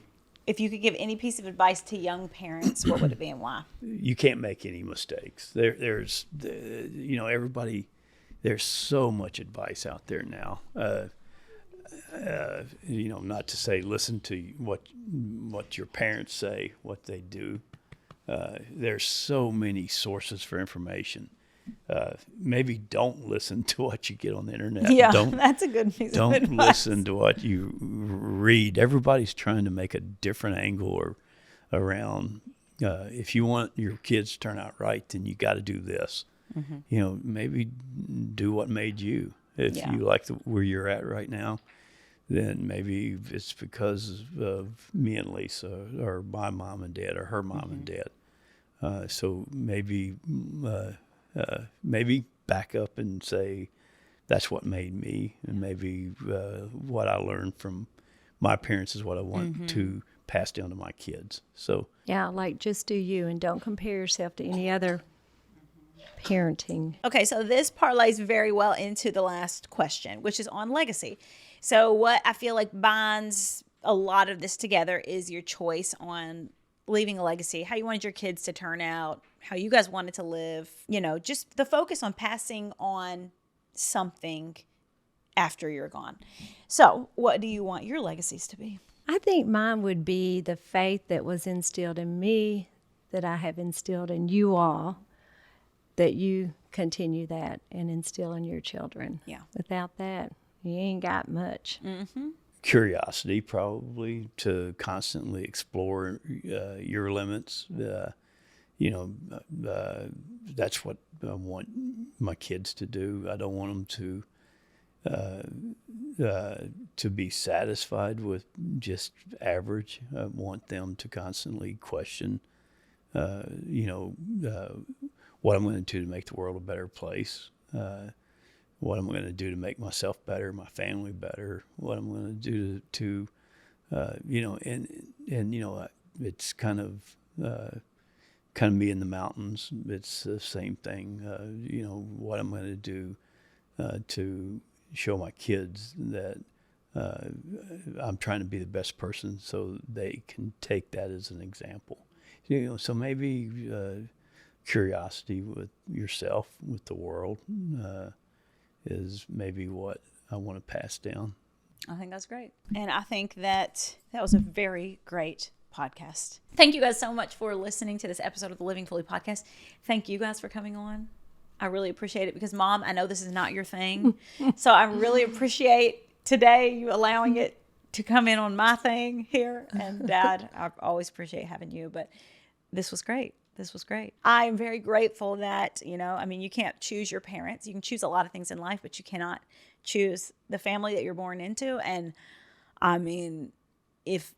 If you could give any piece of advice to young parents, what would it be and why? You can't make any mistakes. There's everybody. There's so much advice out there now. Not to say listen to what your parents say, what they do. There's so many sources for information. Maybe don't listen to what you get on the internet. Yeah, that's a good piece of advice. Don't listen to what you read. Everybody's trying to make a different angle around. If you want your kids to turn out right, then you got to do this. Mm-hmm. Maybe do what made you. If you like where you're at right now, then maybe it's because of me and Lisa, or my mom and dad, or her mom and dad. So maybe back up and say, that's what made me, and maybe what I learned from my parents is what I want to pass down to my kids. So just do you, and don't compare yourself to any other parenting. Okay, so this parlays very well into the last question, which is on legacy. So what I feel like binds a lot of this together is your choice on leaving a legacy, how you wanted your kids to turn out, how you guys wanted to live, just the focus on passing on something after you're gone. So what do you want your legacies to be? I think mine would be the faith that was instilled in me, that I have instilled in you all, that you continue that and instill in your children. Yeah. Without that, you ain't got much. Mm-hmm. Curiosity, probably, to constantly explore your limits. That's what I want my kids to do. I don't want them to be satisfied with just average. I want them to constantly question, what I'm going to do to make the world a better place. What I'm going to do to make myself better, my family better. What I'm going to do to it's kind of me in the mountains. It's the same thing. What I'm going to do to show my kids that I'm trying to be the best person, so they can take that as an example. So maybe curiosity with yourself, with the world, is maybe what I want to pass down. I think that's great. And I think that was a very great podcast. Thank you guys so much for listening to this episode of the Living Fully podcast. Thank you guys for coming on. I really appreciate it because, Mom, I know this is not your thing. So I really appreciate today you allowing it to come in on my thing here. And Dad, I always appreciate having you. But this was great. This was great. I am very grateful that, you can't choose your parents. You can choose a lot of things in life, but you cannot choose the family that you're born into. And I mean, if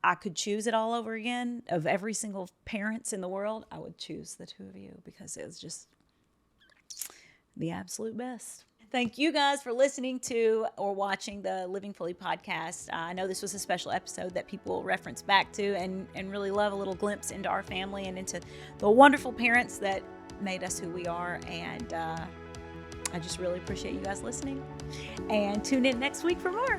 I could choose it all over again, of every single parents in the world, I would choose the two of you because it was just the absolute best. Thank you guys for listening to or watching the Living Fully podcast. I know this was a special episode that people reference back to and really love a little glimpse into our family and into the wonderful parents that made us who we are. And I just really appreciate you guys listening. And tune in next week for more.